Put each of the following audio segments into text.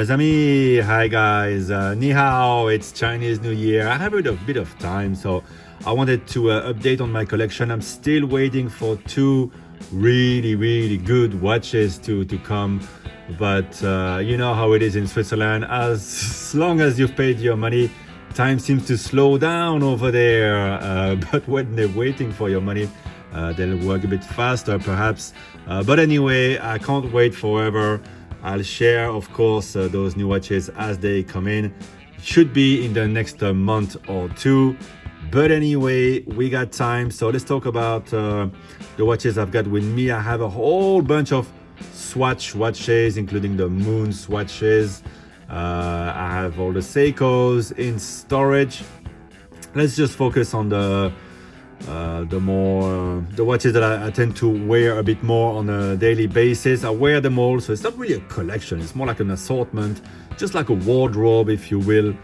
mes amis. Hi guys, ni hao. It's Chinese New Year. I have a bit of time, so I wanted to update on my collection. I'm still waiting for two really good watches to come, but you know how it is in Switzerland. As long as you've paid your money, time seems to slow down over there, but when they're waiting for your money, they'll work a bit faster perhaps, but anyway, I can't wait forever. I'll share, of course, those new watches as they come in. It should be in the next month or two, but anyway, we got time, so let's talk about the watches I've got with me. I have a whole bunch of swatch watches, including the moon swatches. I have all the Seikos in storage. Let's just focus on the watches that I tend to wear a bit more on a daily basis. I wear them all, so it's not really a collection. It's more like an assortment, just like a wardrobe, if you will.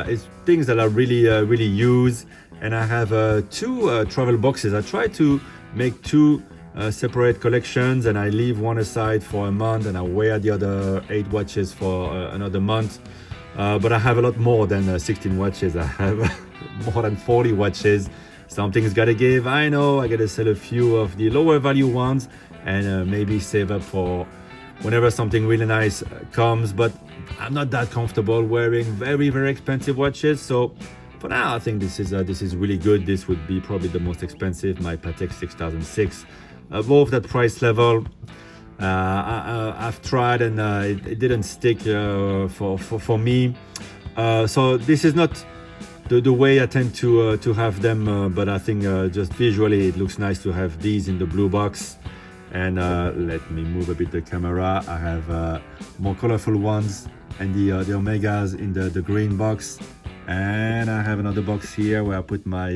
It's things that I really use. And I have two travel boxes. I try to make two separate collections, and I leave one aside for a month, and I wear the other 8 watches for another month. But I have a lot more than 16 watches. I have more than 40 watches. Something's gotta give. I know I gotta sell a few of the lower value ones and maybe save up for whenever something really nice comes, but I'm not that comfortable wearing very expensive watches. So for now, I think this is really good. This would be probably the most expensive, my Patek 6006. Above that price level, I've tried and it didn't stick for me. So this is not the way I tend to have them, but I think just visually it looks nice to have these in the blue box. And let me move a bit the camera. I have more colorful ones and the Omegas in the green box. And I have another box here where I put my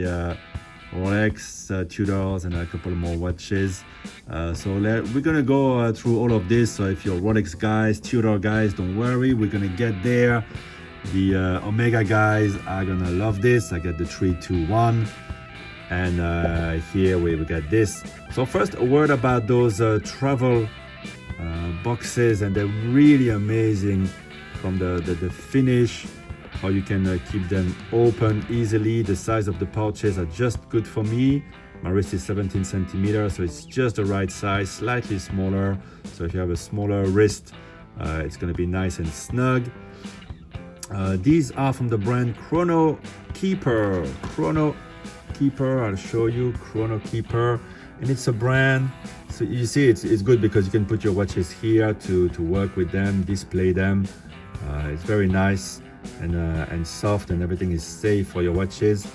Rolex, Tudors, and a couple more watches. So we're gonna go through all of this. So if you're Rolex guys, Tudor guys, don't worry, we're gonna get there. The Omega guys are gonna love this. I got the 321, and here we got this. So first, a word about those travel boxes, and they're really amazing from the finish, how you can keep them open easily. The size of the pouches are just good for me. My wrist is 17 centimeters, so it's just the right size, slightly smaller. So if you have a smaller wrist, it's gonna be nice and snug. These are from the brand Chrono Keeper. I'll show you Chrono Keeper, and it's a brand. So you see, it's good because you can put your watches here to work with them, display them. It's very nice and soft, and everything is safe for your watches.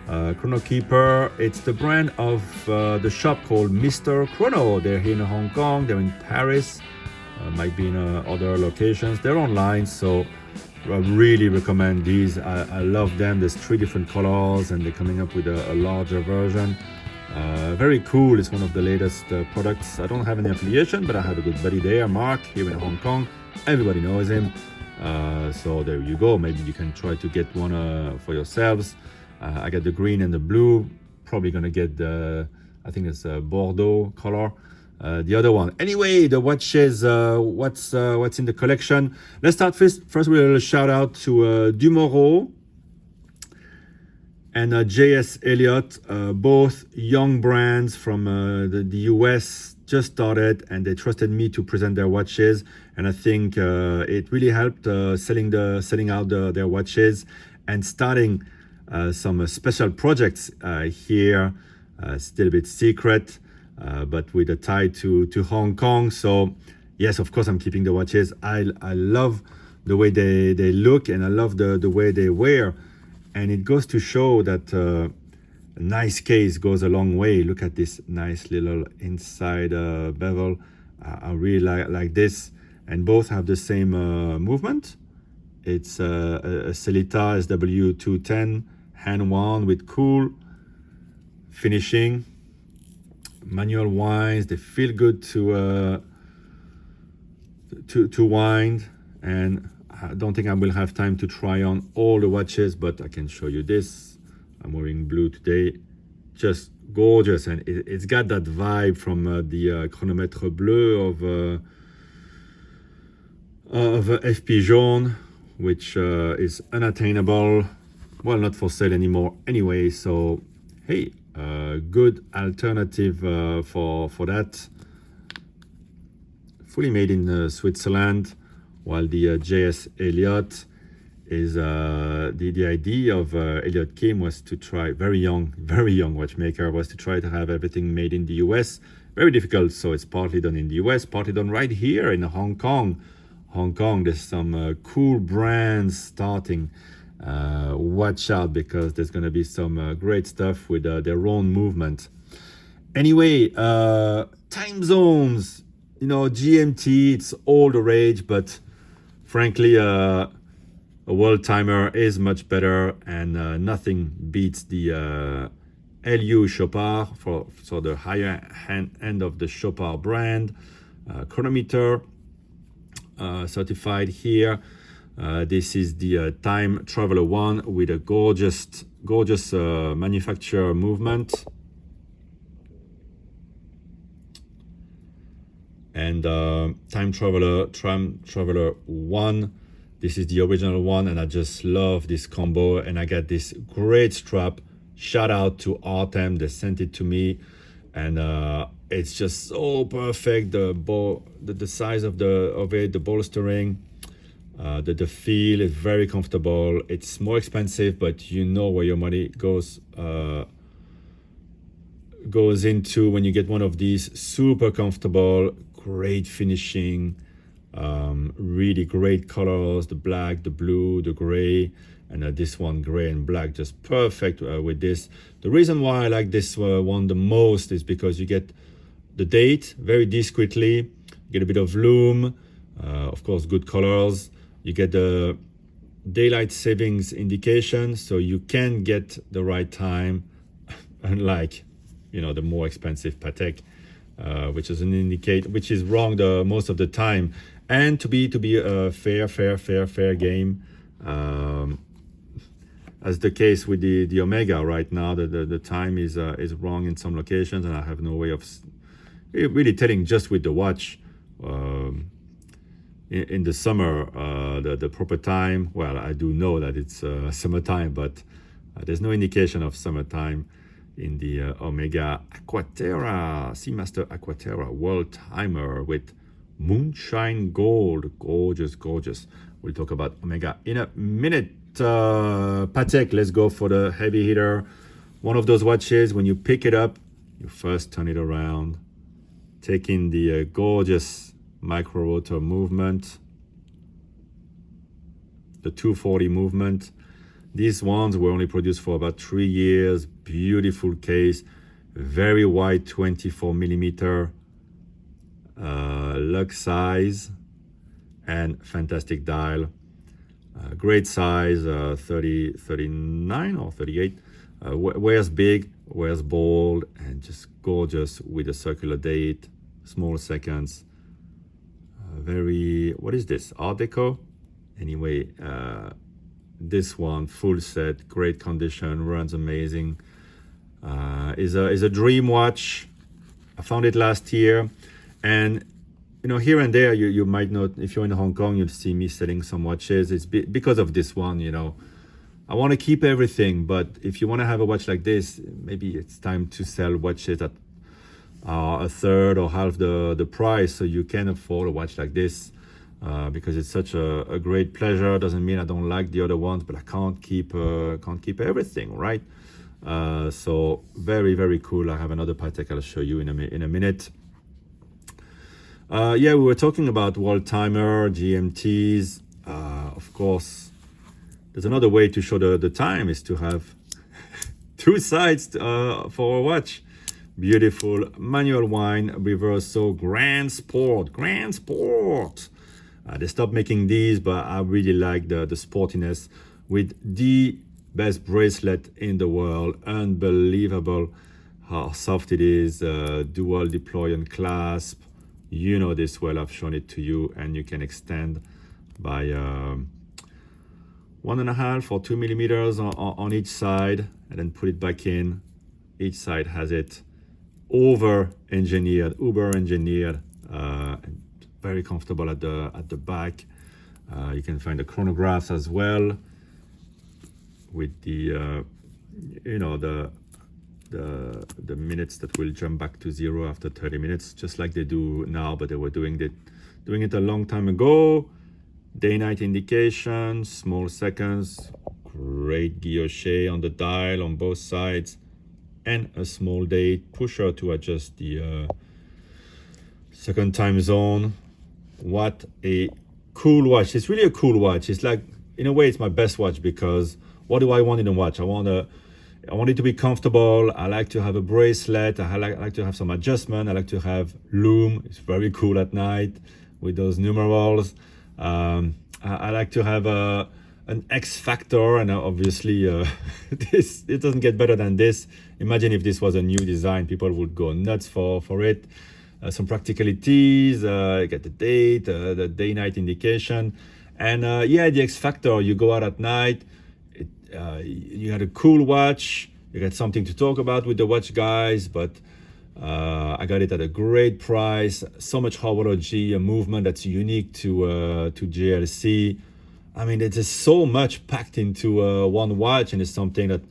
Chrono Keeper, it's the brand of the shop called Mr. Chrono. They're here in Hong Kong, they're in Paris, might be in other locations. They're online, so I really recommend these. I love them. There's 3 different colors, and they're coming up with a larger version. Very cool. It's one of the latest products. I don't have any affiliation, but I have a good buddy there, Mark, here in Hong Kong. Everybody knows him. So there you go. Maybe you can try to get one for yourselves. I got the green and the blue. Probably gonna get the, I think it's a Bordeaux color. The other one. Anyway, the watches, what's in the collection. Let's start first with a shout out to Dumoro and JS Elliott, both young brands from the US, just started, and they trusted me to present their watches, and I think it really helped selling out their watches and starting some special projects here, still a bit secret. But with a tie to Hong Kong. So yes, of course I'm keeping the watches. I love the way they look, and I love the way they wear, and it goes to show that a nice case goes a long way. Look at this nice little inside bevel. I really like this, and both have the same movement. It's a Sellita SW210 hand wound with cool finishing. Manual winds, they feel good to wind, and I don't think I will have time to try on all the watches, but I can show you this. I'm wearing blue today, just gorgeous, and it's got that vibe from the chronomètre bleu The FP jaune, which is unattainable, well, not for sale anymore anyway, so hey, good alternative for that. Fully made in Switzerland, while the JS Elliott is the idea of Elliott Kim was to try, very young watchmaker, was to try to have everything made in the US. Very difficult, so it's partly done in the US, partly done right here in Hong Kong. There's some cool brands starting. Watch out, because there's going to be some great stuff with their own movement. Anyway, time zones, GMT, it's all the rage, but frankly, a world timer is much better, and nothing beats the LU Chopard for the higher end of the Chopard brand. Chronometer certified here. This is the Time Traveler 1 with a gorgeous manufacturer movement. And Time Traveler 1, this is the original one, and I just love this combo, and I got this great strap. Shout out to Artem, they sent it to me, and it's just so perfect. The size of it, the bolstering, the feel is very comfortable. It's more expensive, but you know where your money goes into when you get one of these. Super comfortable, great finishing, really great colors, the black, the blue, the gray, and this one, gray and black, just perfect with this. The reason why I like this one the most is because you get the date very discreetly, you get a bit of lume, of course good colors, you get the daylight savings indication, so you can get the right time, unlike the more expensive Patek, which is wrong most of the time. And to be a fair game, as the case with the Omega right now, the time is wrong in some locations, and I have no way of really telling just with the watch in the summer the proper time. Well, I do know that it's summertime, but there's no indication of summertime in the Omega Aquaterra, Speedmaster Aquaterra world timer with moonshine gold. Gorgeous. We'll talk about Omega in a minute. Patek, let's go for the heavy hitter. One of those watches, when you pick it up, you first turn it around, take in the gorgeous micro rotor movement, the 240 movement. These ones were only produced for about 3 years. Beautiful case, very wide 24 millimeter lug size, and fantastic dial. Great size, 39 or 38. Wears big, wears bold, and just gorgeous with a circular date, small seconds. What is this, Art Deco? Anyway, this one, full set, great condition, runs amazing. Is a dream watch. I found it last year, and here and there you might not, if you're in Hong Kong, you'll see me selling some watches. It's because of this one. I want to keep everything, but if you want to have a watch like this, maybe it's time to sell watches that are a third or half the price, so you can afford a watch like this. Because it's such a great pleasure. Doesn't mean I don't like the other ones, but I can't keep everything, right? So very cool. I have another Patek I'll show you in a minute. We were talking about world timer, GMTs. Of course, there's another way to show the time, is to have two sides for a watch. Beautiful manual wind, reverse, so grand sport. They stopped making these, but I really like the sportiness with the best bracelet in the world. Unbelievable how soft it is. Dual deploy and clasp. You know this well, I've shown it to you, and you can extend by 1.5 or 2 millimeters on each side, and then put it back in. Each side has it uber engineered, very comfortable at the back. You can find the chronographs as well with the you know, the minutes that will jump back to 0 after 30 minutes, just like they do now, but they were doing it a long time ago. Day-night indication, small seconds, great guilloche on the dial on both sides, and a small date pusher to adjust the second time zone. What a cool watch. It's really a cool watch. It's like, in a way, it's my best watch, because what do I want in a watch? I want it to be comfortable. I like to have a bracelet. I like to have some adjustment. I like to have lume. It's very cool at night with those numerals. I like to have an X factor, and obviously it doesn't get better than this. Imagine if this was a new design, people would go nuts for it. Some practicalities, get the date, the day-night indication, and yeah, the X factor. You go out at night, you had a cool watch, you got something to talk about with the watch guys, but I got it at a great price. So much horology, a movement that's unique to JLC. I mean, there's just so much packed into one watch, and it's something that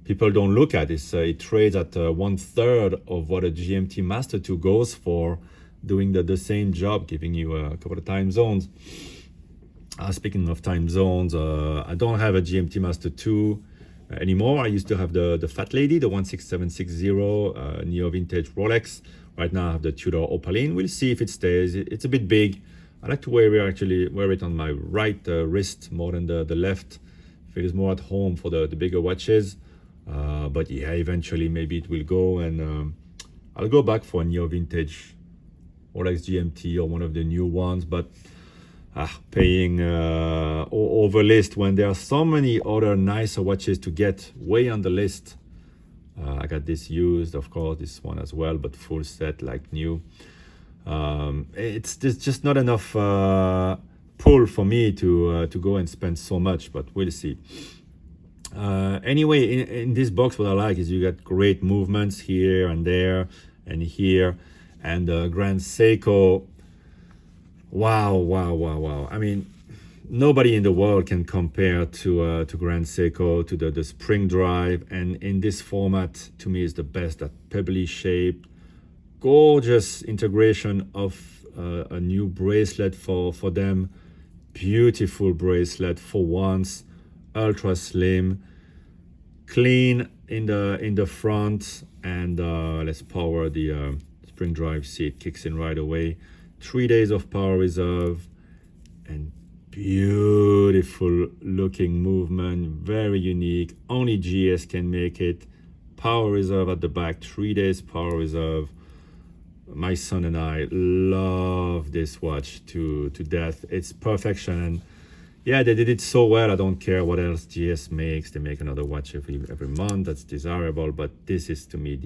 people don't look at. It trades at 1/3 of what a GMT Master 2 goes for, doing the same job, giving you a couple of time zones. Speaking of time zones, I don't have a GMT Master 2 anymore. I used to have the Fat Lady, the 16760 neo vintage Rolex. Right now I have the Tudor Opaline. We'll see if it stays. It's a bit big. I like to wear it on my right wrist more than the left. Feels more at home for the bigger watches. But yeah, eventually maybe it will go, and I'll go back for a neo vintage Rolex GMT or one of the new ones. But paying over list when there are so many other nicer watches to get way on the list. I got this used, of course, this one as well, but full set like new. It's just not enough pull for me to go and spend so much, but we'll see. Anyway, in this box, what I like is you got great movements here and there and here, and Grand Seiko. Wow. I mean, nobody in the world can compare to Grand Seiko, to the spring drive, and in this format, to me, is the best. That pebbly shape, gorgeous integration of a new bracelet for them, beautiful bracelet for once, ultra slim, clean in the front, and let's power the spring drive. See, it kicks in right away. 3 days of power reserve, and beautiful looking movement, very unique. Only GS can make it. Power reserve at the back, 3 days power reserve. My son and I love this watch to death. It's perfection, and yeah, they did it so well. I don't care what else GS makes. They make another watch every month. That's desirable, but this is to me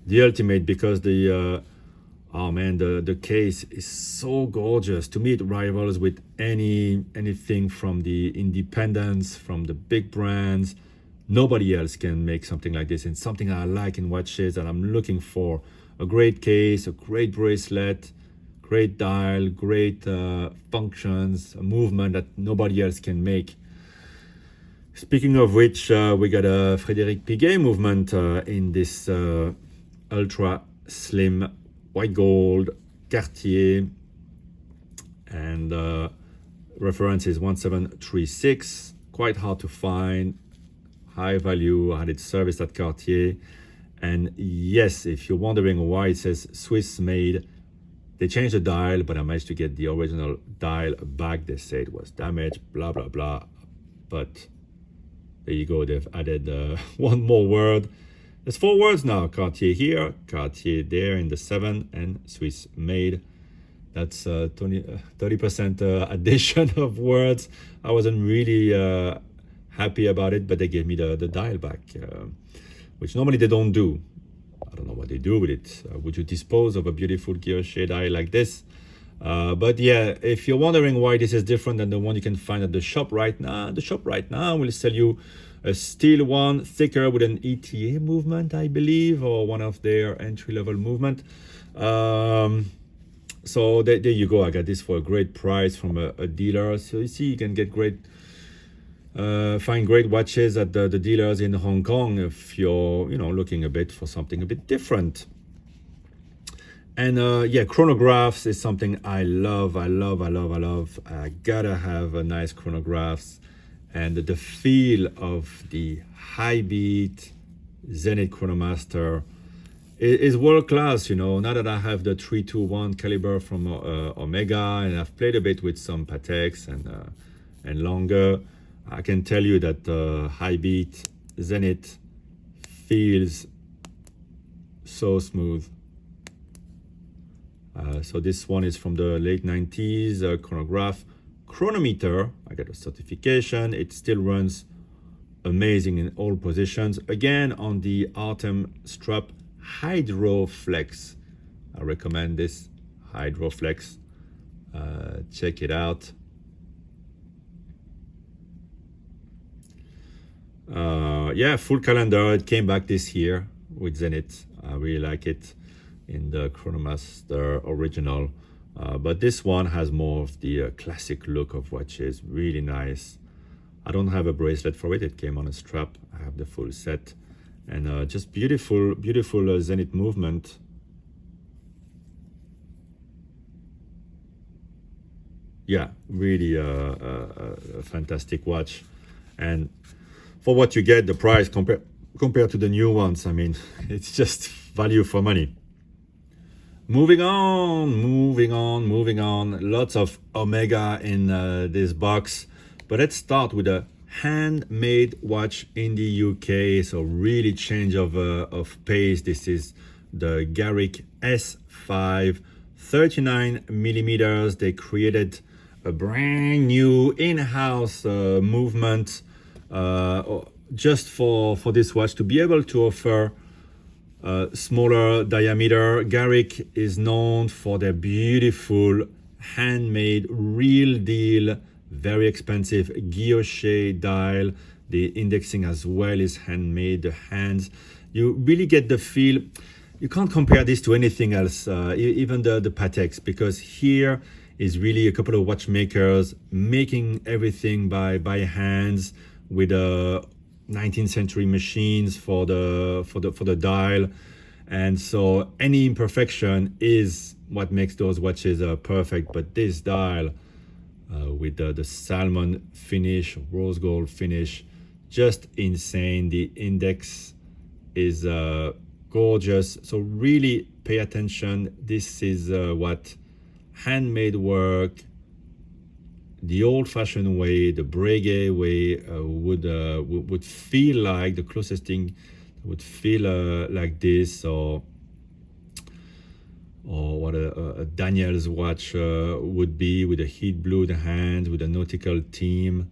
the ultimate, because oh man, the case is so gorgeous. To me, it rivals with anything from the independents, from the big brands. Nobody else can make something like this, and something I like in watches that I'm looking for. A great case, a great bracelet, great dial, great functions, a movement that nobody else can make. Speaking of which, we got a Frédéric Piguet movement in this ultra slim white gold Cartier, and reference is 1736. Quite hard to find, high value. I had it serviced at Cartier, and yes, if you're wondering why it says Swiss made, they changed the dial, but I managed to get the original dial back. They say it was damaged, blah blah blah, but there you go. They've added one more word. There's 4 words now: Cartier here, Cartier there in the 7, and Swiss made. That's 30% addition of words. I wasn't really happy about it, but they gave me the dial back, which normally they don't do. I don't know what they do with it. Would you dispose of a beautiful guilloche dial like this? But yeah, if you're wondering why this is different than the one you can find at the shop right now, will sell you a steel one, thicker, with an ETA movement, I believe, or one of their entry-level movement. So there you go. I got this for a great price from a dealer. So you see, you can get find great watches at the dealers in Hong Kong if you're, looking a bit for something a bit different. And yeah, chronographs is something I love. I gotta have a nice chronographs, and the feel of the high beat Zenith Chronomaster is world class. Now that I have the 321 caliber from Omega, and I've played a bit with some Pateks and longer, I can tell you that high beat Zenith feels so smooth. So this one is from the late 90s, chronograph chronometer. I got a certification. It still runs amazing in all positions. Again, on the Artem strap Hydroflex. I recommend this Hydroflex. Check it out. Yeah, full calendar. It came back this year with Zenith. I really like it in the Chronomaster original, but this one has more of the classic look of watches. Really nice. I don't have a bracelet for it. It came on a strap. I have the full set, and just beautiful Zenith movement. Yeah, really a fantastic watch, and for what you get, the price compared to the new ones, I mean, it's just value for money. Moving on. Lots of Omega in this box, but let's start with a handmade watch in the UK. So really change of pace. This is the Garrick S5, 39 millimeters. They created a brand new in-house movement just for this watch to be able to offer smaller diameter. Garrick is known for their beautiful handmade, real deal, very expensive guilloche dial. The indexing as well is handmade. The hands, you really get the feel. You can't compare this to anything else, even the Pateks, because here is really a couple of watchmakers making everything by hands with 19th century machines for the dial, and so any imperfection is what makes those watches perfect. But this dial with the salmon finish, rose gold finish, just insane. The index is gorgeous, so really pay attention. This is what handmade work, the old-fashioned way, the Breguet way would feel like. The closest thing would feel like this, or what a Daniel's watch would be, with a heat blue the hands, with a nautical theme.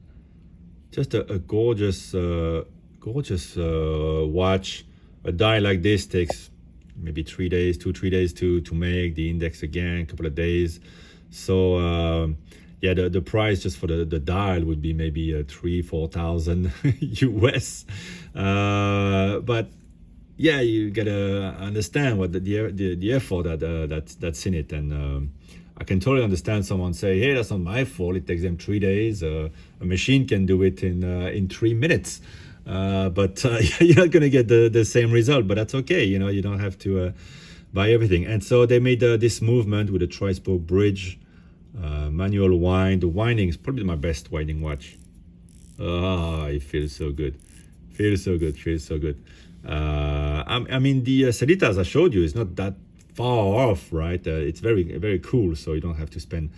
Just a gorgeous watch. A dial like this takes maybe 3 days, 2-3 days to make. The index again, a couple of days. So yeah, the price just for the dial would be maybe 3,000-4,000 US. But yeah, you gotta understand what the effort that's in it, and I can totally understand someone say, "Hey, that's not my fault. It takes them 3 days. A machine can do it in 3 minutes." But you're not gonna get the same result. But that's okay. You don't have to buy everything. And so they made this movement with a tri-spoke bridge. Manual wind. The winding is probably my best winding watch. It feels so good. Feels so good. I mean, the Selitas I showed you is not that far off, right? It's very, very cool. So you don't have to spend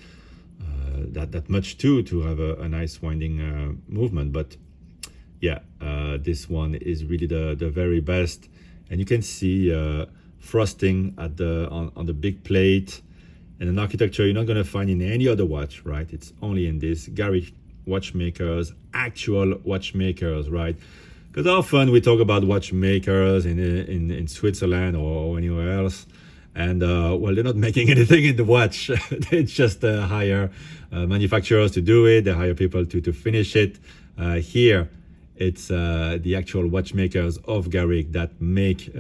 that much to have a nice winding movement. But yeah, this one is really the very best. And you can see frosting at on the big plate. And an architecture you're not going to find in any other watch, right? It's only in this Garrick watchmakers, actual watchmakers, right? Because often we talk about watchmakers in Switzerland or anywhere else, and well, they're not making anything in the watch. They just hire manufacturers to do it. They hire people to finish it. Here, it's the actual watchmakers of Garrick that make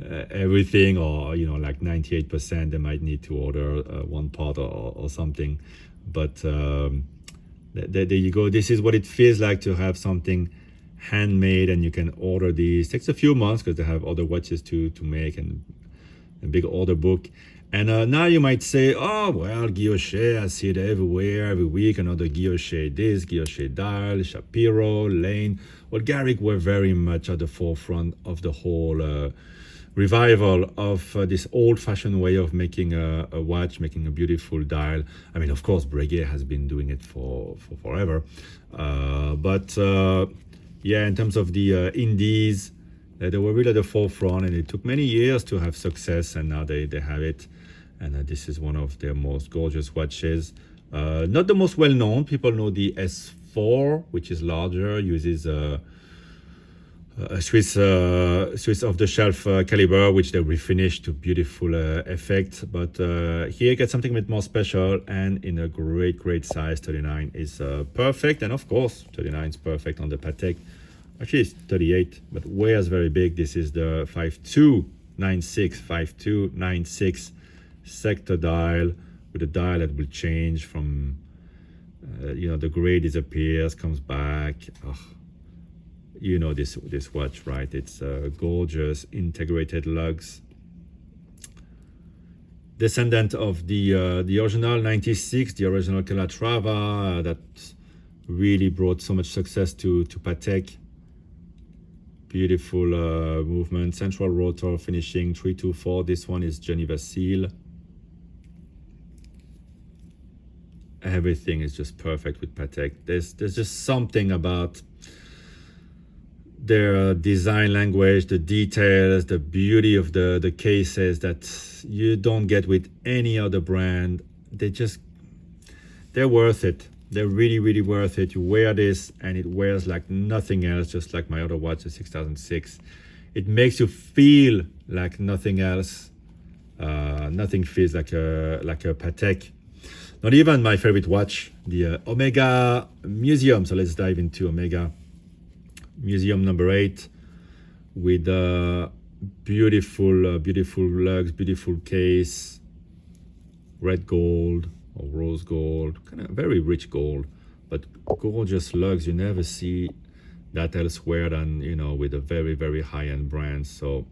everything, or like 98%, they might need to order one part or something. But there you go. This is what it feels like to have something handmade, and you can order these. It takes a few months because they have other watches to make, and a big order book. And now you might say, oh, well, Guilloche, I see it everywhere, every week, another Guilloche this, Guilloche dial, Shapiro, Lane. Well, Garrick were very much at the forefront of the whole revival of this old-fashioned way of making a watch, making a beautiful dial. I mean, of course, Breguet has been doing it for forever. But yeah, in terms of the indies, they were really at the forefront, and it took many years to have success, and now they have it. And this is one of their most gorgeous watches. Not the most well-known. People know the S4, which is larger, uses a Swiss off-the-shelf caliber, which they refinished to beautiful effect. But here you get something a bit more special, and in a great size. 39 is perfect, and of course 39 is perfect on the Patek. Actually, it's 38, but wears very big. This is the 5296 sector dial, with a dial that will change from, the gray disappears, comes back. Oh, this watch, right? It's gorgeous, integrated lugs. Descendant of the original 96, the original Calatrava, that really brought so much success to Patek. Beautiful movement, central rotor finishing 324. This one is Geneva seal. Everything is just perfect with Patek. There's just something about their design language, the details, the beauty of the cases that you don't get with any other brand. They're worth it. They're really worth it. You wear this and it wears like nothing else, just like my other watch, the 6006. It makes you feel like nothing else. Nothing feels like a Patek. Not even my favorite watch, the Omega Museum. So let's dive into Omega Museum number 8 with beautiful lugs, beautiful case, red gold or rose gold, kind of very rich gold, but gorgeous lugs. You never see that elsewhere than, with a very high-end brand. So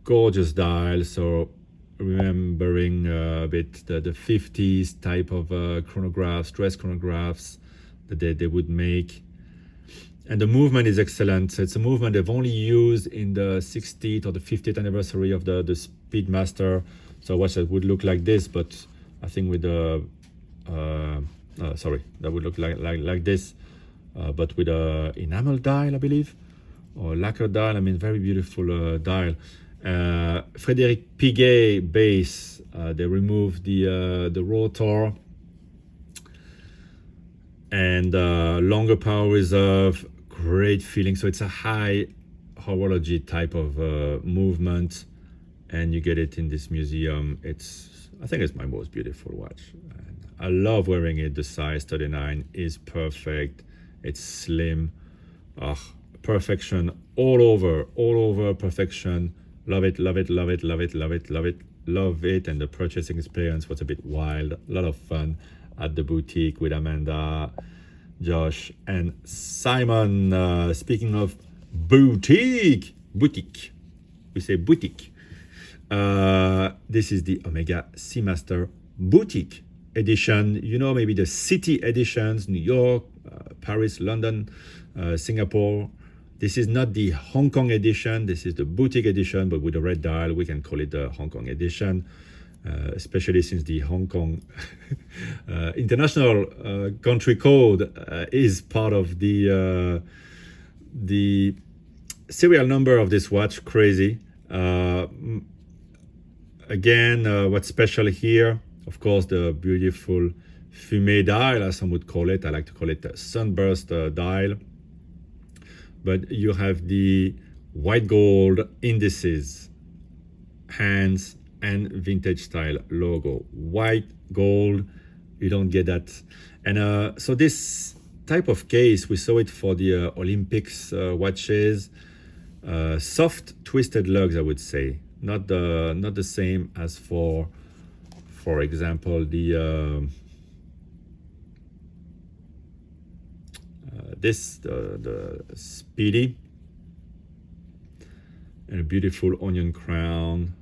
gorgeous dial. So remembering a bit the 50s type of chronographs, dress chronographs that they would make. And the movement is excellent. So it's a movement they've only used in the 60th or the 50th anniversary of the Speedmaster. So a watch that would look like this, but I think with the that would look like this, but with a enamel dial, I believe, or lacquer dial. I mean, very beautiful dial. Frédéric Piguet base. They removed the rotor, and longer power reserve. Great feeling. So it's a high horology type of movement, and you get it in this museum. I think it's my most beautiful watch. And I love wearing it. The size 39 is perfect. It's slim. Perfection all over perfection. Love it. And the purchasing experience was a bit wild. A lot of fun at the boutique with Amanda, Josh, and Simon. Speaking of boutique, we say boutique. This is the Omega Seamaster Boutique edition. Maybe the city editions, New York, Paris, London, Singapore. This is not the Hong Kong edition. This is the boutique edition, but with a red dial. We can call it the Hong Kong edition, especially since the Hong Kong international country code is part of the serial number of this watch. Crazy. Again, what's special here, of course, the beautiful fumée dial, as some would call it. I like to call it a sunburst dial. But you have the white gold indices, hands, and vintage style logo. White gold, you don't get that. And so this type of case, we saw it for the Olympics watches. soft twisted lugs, I would say. Not the same as for example, the the Speedy, and a beautiful onion crown.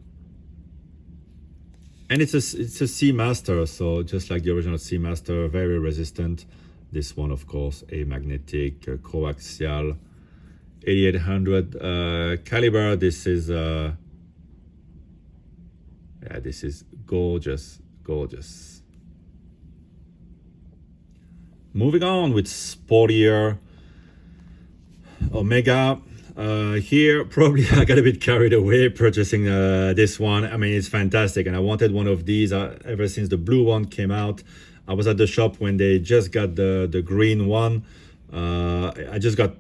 And it's a Seamaster, so just like the original Seamaster, very resistant. This one, of course, a magnetic coaxial 8800 caliber. This is yeah, this is gorgeous, gorgeous. Moving on with sportier Omega. Here probably I got a bit carried away purchasing this one. I mean, it's fantastic, and I wanted one of these ever since the blue one came out. I was at the shop when they just got the green one. I just got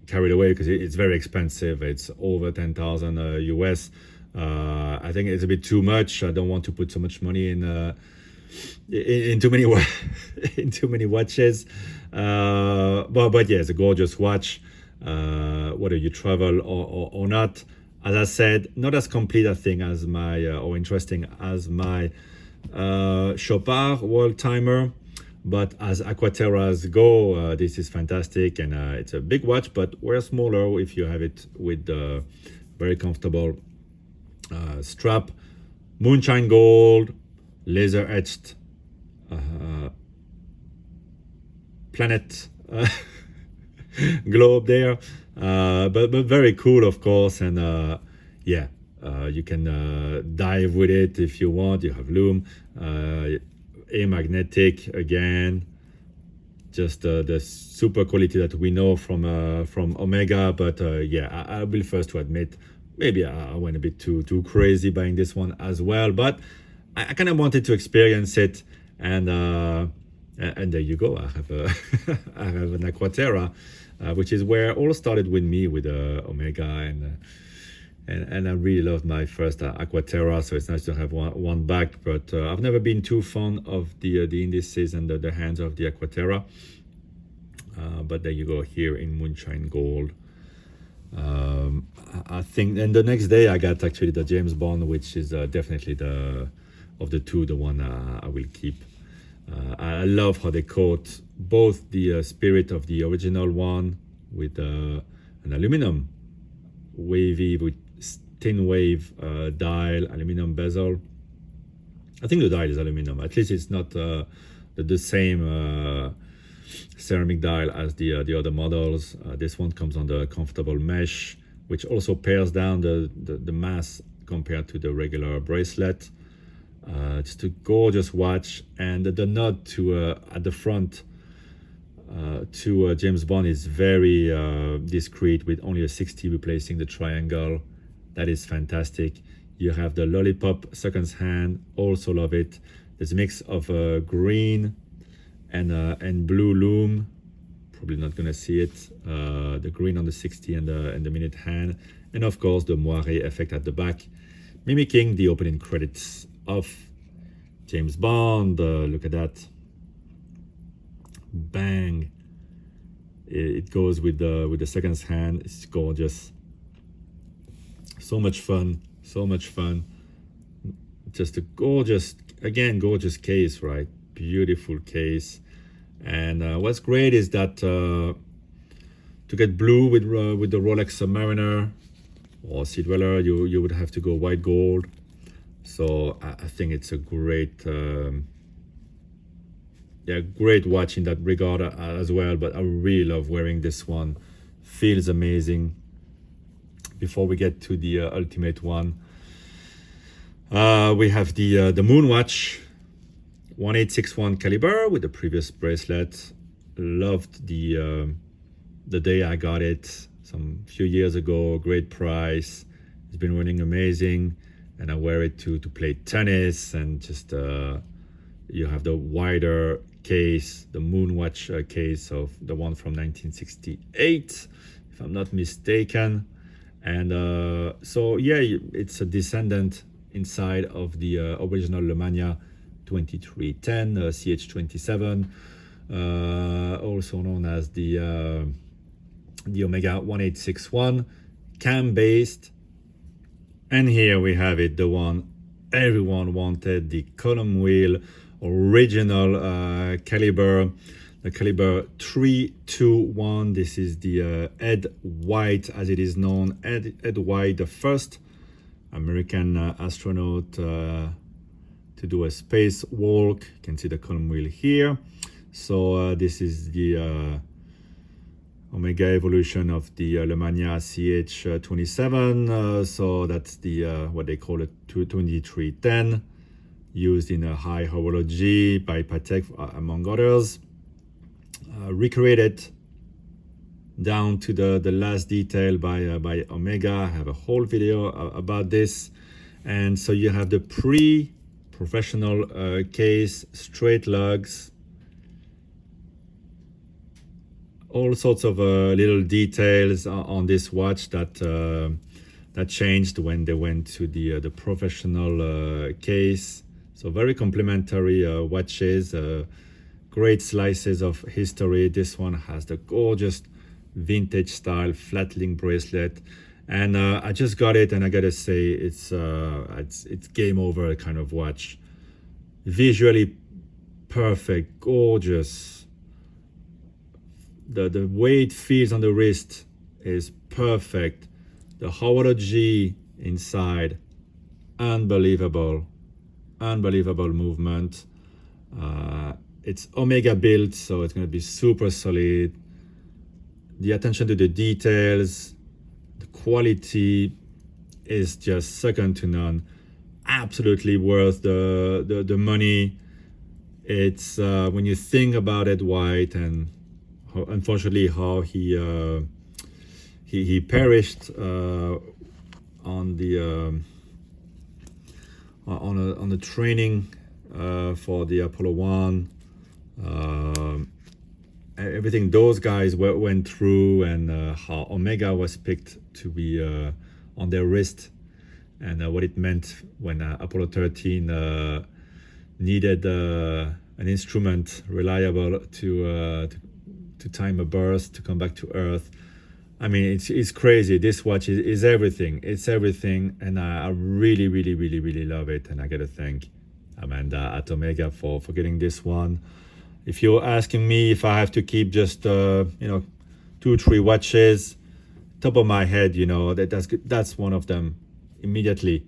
carried away because it's very expensive. It's over 10,000 US. I think it's a bit too much. I don't want to put so much money in too many in too many watches. But yeah, it's a gorgeous watch. Whether you travel or not. As I said, not as complete I think as my or interesting as my Chopard World Timer, but as Aquaterras go, this is fantastic, and it's a big watch, but we're smaller if you have it with the very comfortable strap. Moonshine gold, laser etched planet globe there, but very cool, of course. And yeah, you can dive with it if you want. You have lume, a magnetic again, just the super quality that we know from Omega. But yeah, I'll be first to admit, maybe I went a bit too crazy buying this one as well, but I kind of wanted to experience it. And there you go. I have I have an Aquaterra, which is where all started with me with Omega, and I really loved my first Aquaterra. So it's nice to have one back. But I've never been too fond of the indices and the hands of the Aquaterra. But there you go, here in Moonshine Gold. I think, and the next day I got actually the James Bond, which is definitely of the two, the one I will keep. I love how they coat both the spirit of the original one with an aluminum wavy with thin wave dial, aluminum bezel. I think the dial is aluminum. At least it's not the same ceramic dial as the other models. This one comes on the comfortable mesh, which also pares down the mass compared to the regular bracelet. Just a gorgeous watch, and the nod to at the front to James Bond is very discreet, with only a 60 replacing the triangle. That is fantastic. You have the lollipop seconds hand, also love it. There's a mix of green and blue lume. Probably not gonna see it. The green on the 60 and the minute hand, and of course the moire effect at the back, mimicking the opening credits of James Bond. Look at that, bang! It goes with the seconds hand. It's gorgeous. So much fun, so much fun. Just a gorgeous, again, gorgeous case, right? Beautiful case. And what's great is that to get blue with the Rolex Submariner or Sea Dweller, you would have to go white gold. So I think it's a great, great watch in that regard as well. But I really love wearing this one. Feels amazing. Before we get to the ultimate one, we have the Moon Watch, 1861 caliber with the previous bracelet. Loved the day I got it some few years ago. Great price. It's been running amazing. And I wear it to play tennis, and just you have the wider case, the Moonwatch case of the one from 1968, if I'm not mistaken. And so yeah, it's a descendant inside of the original Lemania 2310 CH27, also known as the Omega 1861. cam based. And here we have it, the one everyone wanted, the column wheel, original caliber, the caliber 321. This is the Ed White, as it is known, Ed White, the first American astronaut to do a space walk. You can see the column wheel here. So this is the Omega evolution of the Lemania CH27. So that's the what they call a 2310, used in a high horology by Patek, among others. Recreated down to the last detail by Omega. I have a whole video about this. And so you have the pre-professional case, straight lugs, all sorts of little details on this watch that that changed when they went to the professional case. So very complimentary watches, great slices of history. This one has the gorgeous vintage style flat link bracelet, and I just got it, and I gotta say it's game over kind of watch. Visually perfect, gorgeous. The way it feels on the wrist is perfect. The horology inside, unbelievable movement. It's Omega built, so it's going to be super solid. The attention to the details, the quality is just second to none. Absolutely worth the money. It's when you think about Ed White and unfortunately how he perished on the training for the Apollo 1. Everything those guys went through, and how Omega was picked to be on their wrist, and what it meant when Apollo 13 needed an instrument reliable to time a burst to come back to Earth. I mean, it's crazy. This watch is everything. It's everything, and I really love it. And I gotta thank Amanda at Omega for getting this one. If you're asking me if I have to keep just 2-3 watches, top of my head, that's one of them immediately.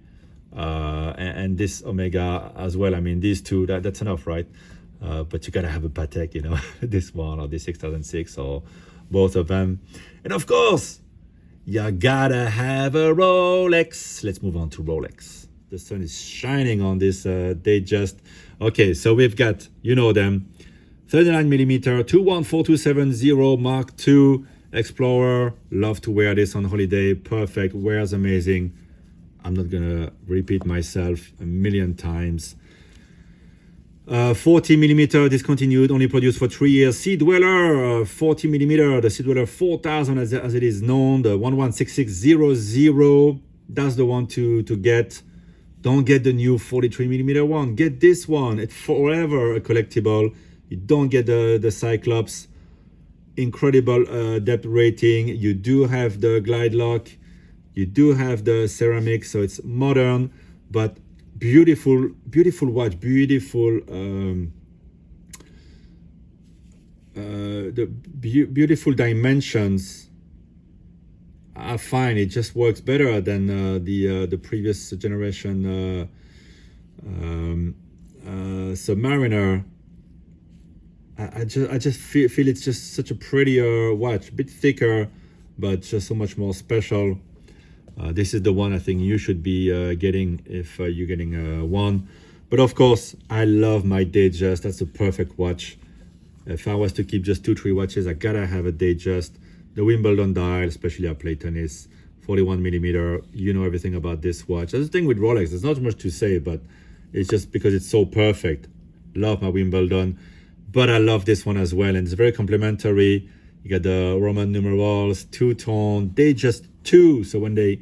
And this Omega as well. I mean, these two, that's enough, right? But you gotta have a Patek, this one or the 6006 or both of them. And of course, you gotta have a Rolex. Let's move on to Rolex. The sun is shining on this Datejust. Okay, so we've got, them, 39mm 214270 Mark II Explorer. Love to wear this on holiday. Perfect, wears amazing. I'm not gonna repeat myself a million times. 40mm discontinued, only produced for 3 years. Sea Dweller, 40mm, the Sea Dweller 4000 as it is known, the 116600. That's the one to get. Don't get the new 43mm one. Get this one. It's forever a collectible. You don't get the Cyclops. Incredible depth rating. You do have the glide lock. You do have the ceramic, so it's modern, but beautiful watch, beautiful beautiful dimensions. I find it just works better than the previous generation Submariner. I just feel it's just such a prettier watch, a bit thicker, but just so much more special. This is the one I think you should be getting if you're getting one. But of course, I love my Datejust. That's a perfect watch. If I was to keep just 2-3 watches, I gotta have a Datejust. The Wimbledon dial, especially I play tennis, 41mm. You know everything about this watch. That's the thing with Rolex. There's not much to say, but it's just because it's so perfect. Love my Wimbledon, but I love this one as well, and it's very complimentary. You got the Roman numerals, two-tone, Datejust 2. So when they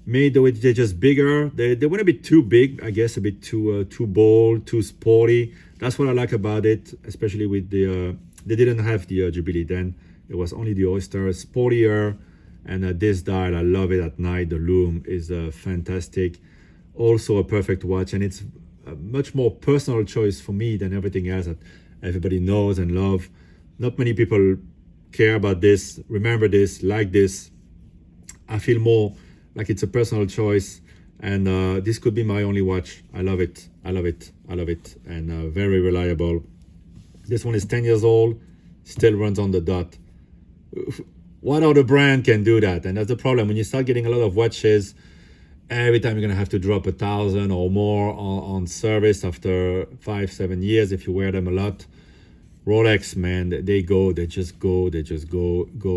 made the Datejust bigger, they went a bit too big, I guess, a bit too bold, too sporty. That's what I like about it, especially with the they didn't have the Jubilee then. It was only the Oyster, sportier, And this dial, I love it at night. The lume is fantastic. Also a perfect watch, and it's a much more personal choice for me than everything else that everybody knows and love. Not many people care about this, remember this, like this. I feel more like it's a personal choice, and this could be my only watch. I love it, I love it, I love it, and very reliable. This one is 10 years old, still runs on the dot. What other brand can do that? And that's the problem. When you start getting a lot of watches, every time you're gonna have to drop 1,000 or more on service after 5-7 years if you wear them a lot. Rolex, man, they just go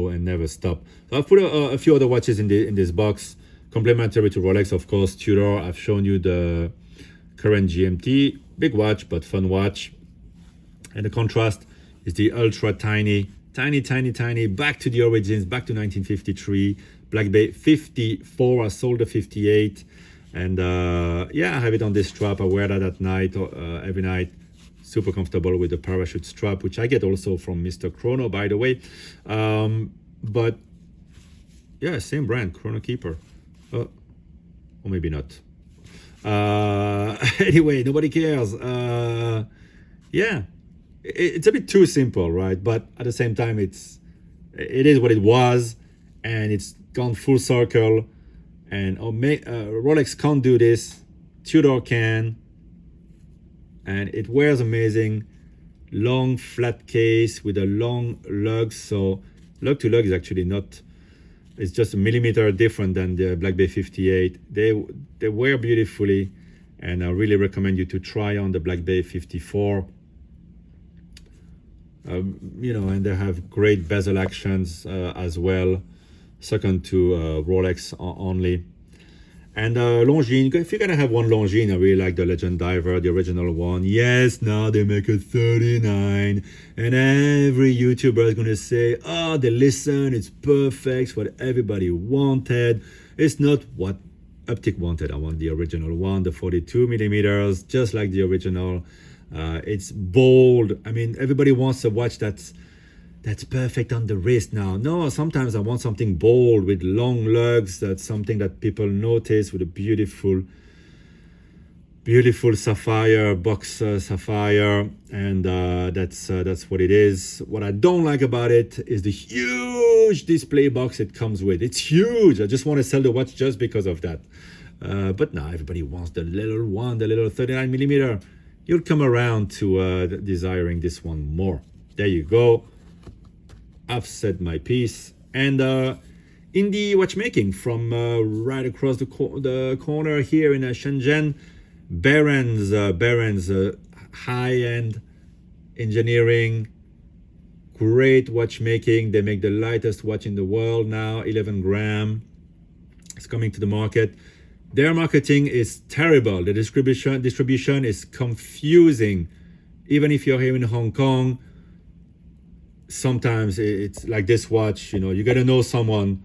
and never stop. So I've put a few other watches in this box, complementary to Rolex, of course. Tudor, I've shown you the current GMT, big watch but fun watch. And the contrast is the ultra tiny, back to the origins, back to 1953, Black Bay 54. I sold the 58, and yeah, I have it on this strap. I wear that at night, every night. Super comfortable with the parachute strap, which I get also from Mr. Chrono, by the way. But yeah, same brand, Chrono Keeper. Or maybe not. Anyway, nobody cares. Yeah, it's a bit too simple, right? But at the same time, it is what it was, and it's gone full circle. And Rolex can't do this. Tudor can. And it wears amazing. Long flat case with a long lug. So lug to lug is actually not, it's just a millimeter different than the Black Bay 58. They wear beautifully, and I really recommend you to try on the Black Bay 54. You know, and they have great bezel actions as well, second to Rolex only. And Longines, if you're gonna have one Longines, I really like the Legend Diver, the original one. Yes, now they make a 39, and every YouTuber is gonna say, oh, they listen, it's perfect, it's what everybody wanted. It's not what Optic wanted. I want the original one, the 42 millimeters, just like the original. It's bold. I mean, everybody wants a watch that's perfect on the wrist now. No, sometimes I want something bold with long lugs. That's something that people notice, with a beautiful sapphire, box sapphire. And that's what it is. What I don't like about it is the huge display box it comes with. It's huge. I just want to sell the watch just because of that. But now everybody wants the little one, the little 39 millimeter. You'll come around to desiring this one more. There you go. I've said my piece. And in the watchmaking, from right across the corner here in Shenzhen, Baron's high-end engineering, great watchmaking. They make the lightest watch in the world now, 11 gram. It's coming to the market. Their marketing is terrible. The distribution is confusing. Even if you're here in Hong Kong, sometimes it's like this watch, you know, you got to know someone,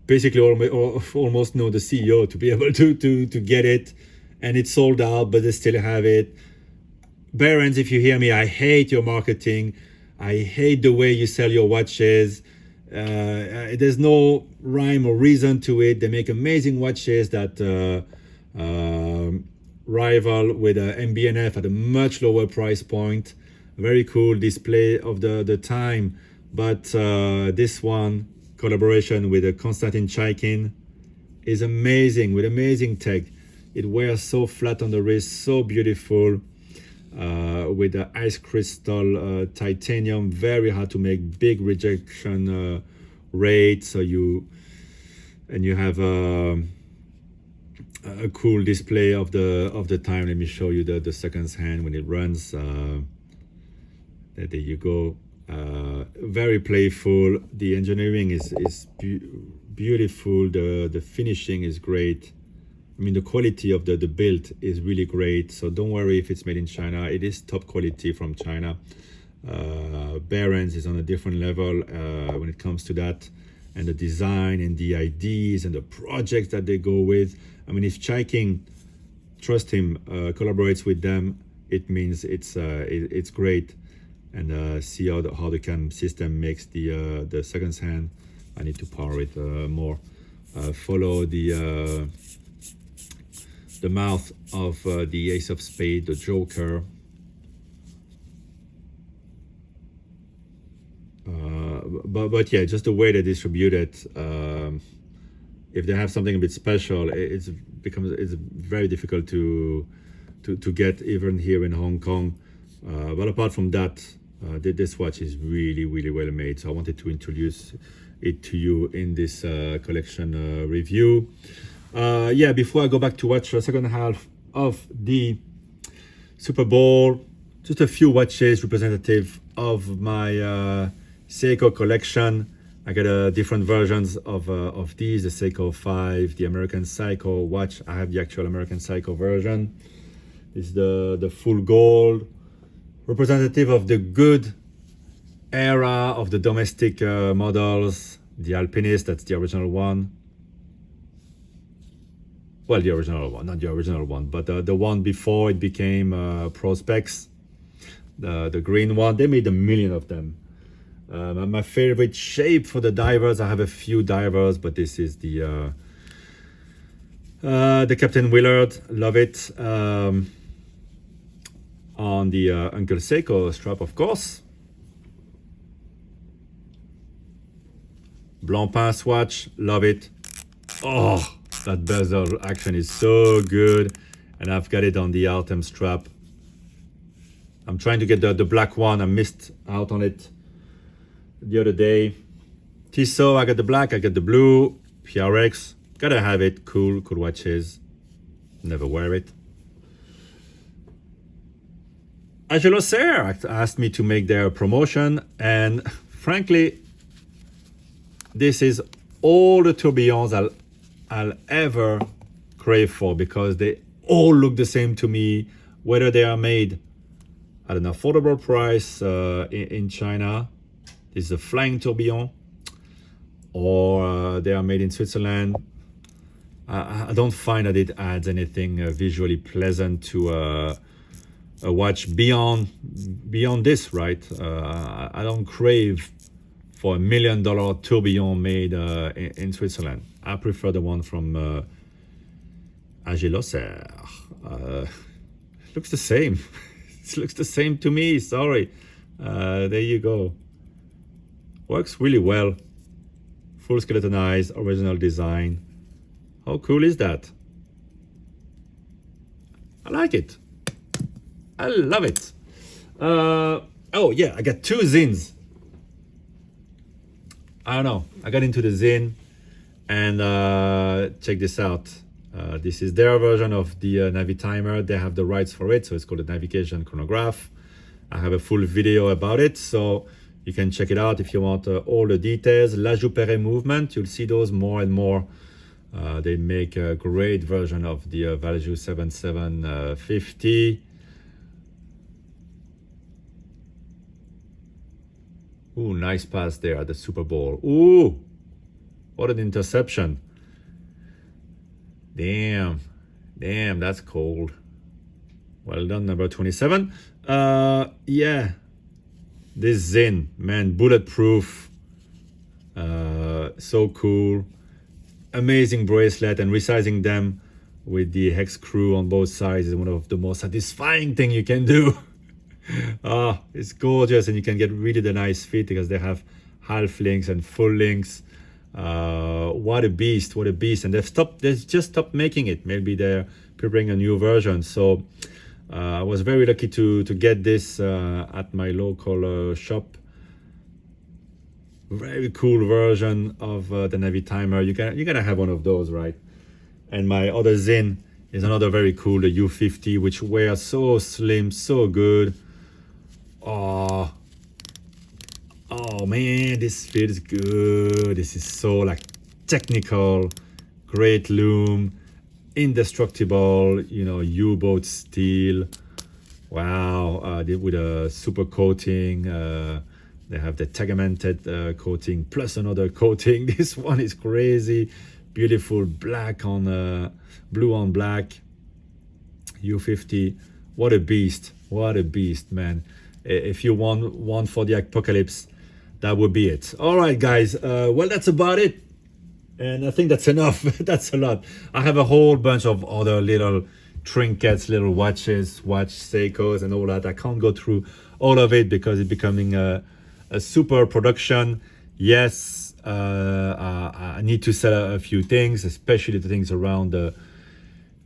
basically almost know the CEO to be able to get it, and it's sold out, but they still have it. Barons, if you hear me, I hate your marketing. I hate the way you sell your watches. There's no rhyme or reason to it. They make amazing watches that rival with MB&F at a much lower price point. Very cool display of the time. But this one, collaboration with Konstantin Chaikin, is amazing, with amazing tech. It wears so flat on the wrist, so beautiful, with the ice crystal titanium, very hard to make, big rejection rate. So you have a cool display of the time. Let me show you the seconds hand when it runs. There you go. Very playful. The engineering is beautiful. The finishing is great. I mean, the quality of the build is really great. So don't worry if it's made in China. It is top quality from China. Barons is on a different level when it comes to that, and the design and the ideas and the projects that they go with. I mean, if Chaikin, trust him, collaborates with them, it means it's great. And see how the CAM system makes the seconds hand I need to power it more. Follow the mouth of the Ace of Spades, the Joker. But yeah, just the way they distribute it. If they have something a bit special, it's very difficult to get even here in Hong Kong. But apart from that, this watch is really well made. So I wanted to introduce it to you in this collection review. Yeah, before I go back to watch the second half of the Super Bowl, just a few watches representative of my Seiko collection. I got different versions of these, the Seiko 5, the American Seiko watch. I have the actual American Seiko version. This is the full gold, representative of the good era of the domestic models. The Alpinist, that's the original one. Well, the original one, not the original one, but the one before it became Prospex, the green one. They made a million of them. My favorite shape for the divers, I have a few divers, but this is the Captain Willard. Love it. On the Uncle Seiko strap, of course. Blancpain swatch, love it. Oh, that bezel action is so good. And I've got it on the Artem strap. I'm trying to get the black one. I missed out on it the other day. Tissot, I got the black, I got the blue. PRX, gotta have it. Cool watches. Never wear it. Jaeger-LeCoultre asked me to make their promotion, and frankly, this is all the tourbillons I'll ever crave for, because they all look the same to me, whether they are made at an affordable price in China. This is a flying tourbillon, or they are made in Switzerland. I don't find that it adds anything visually pleasant to a watch beyond this, right? I don't crave for $1 million tourbillon made in Switzerland. I prefer the one from Jaeger-LeCoultre. Looks the same. It looks the same to me, sorry. There you go. Works really well. Full skeletonized, original design. How cool is that? I like it. I love it. Oh yeah, I got two Zins. I don't know. I got into the Zin, and check this out. This is their version of the Navitimer. They have the rights for it, so it's called the Navigation Chronograph. I have a full video about it, so you can check it out if you want all the details. La Jouperet movement, you'll see those more and more. They make a great version of the Valjoux 7750. Ooh, nice pass there at the Super Bowl. Ooh, what an interception. Damn, that's cold. Well done, number 27. Yeah, this Zin, man, bulletproof. So cool. Amazing bracelet, and resizing them with the hex screw on both sides is one of the most satisfying thing you can do. It's gorgeous, and you can get really the nice fit because they have half links and full links. What a beast, and they've just stopped making it. Maybe they're preparing a new version. So I was very lucky to get this at my local shop. Very cool version of the Navitimer. You gotta have one of those, right? And my other Zin is another very cool, the U50, which wears so slim, so good. Oh man, this feels good. This is so like technical, great lume, indestructible, U-boat steel. Wow, with a super coating. They have the tegmented coating plus another coating. This one is crazy. Beautiful black on blue on black. U50. What a beast, man. If you want one for the apocalypse, that would be it. All right, guys. Well, that's about it. And I think that's enough. That's a lot. I have a whole bunch of other little trinkets, little watches, watch Seikos and all that. I can't go through all of it because it's becoming a super production. Yes, I need to sell a few things, especially the things around the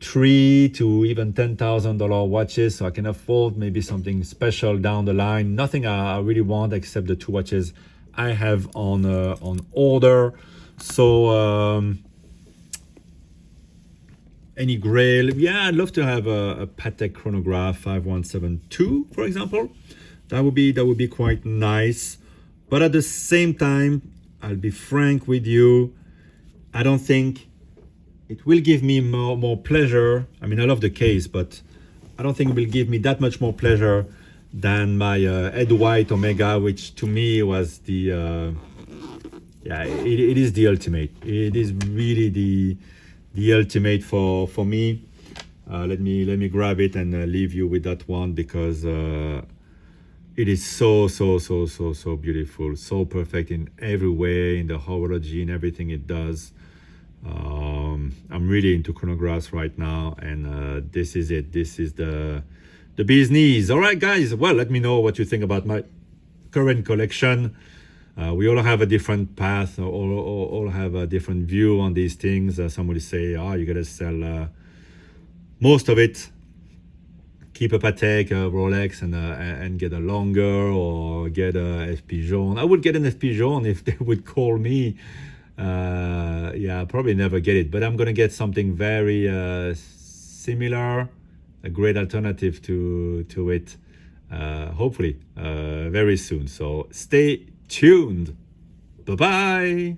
$3,000 to even $10,000 watches, so I can afford maybe something special down the line. Nothing I really want except the two watches I have on order. So any Grail, yeah, I'd love to have a Patek chronograph 5172, for example. That would be quite nice. But at the same time, I'll be frank with you, I don't think it will give me more pleasure. I mean, I love the case, but I don't think it will give me that much more pleasure than my Ed White Omega, which to me was the yeah, it is the ultimate. It is really the ultimate for me. Let me grab it and leave you with that one, because it is so beautiful, so perfect in every way, in the horology and everything it does. I'm really into chronographs right now, and this is it. This is the bee's knees. All right, guys. Well, let me know what you think about my current collection. We all have a different path, all have a different view on these things. Some will say, oh, you gotta sell most of it, keep a Patek, a Rolex, and get a longer, or get a FP Jaune. I would get an FP Jaune if they would call me. Yeah, I'll probably never get it, but I'm gonna get something very similar, a great alternative to it, hopefully very soon. So stay tuned. Bye bye.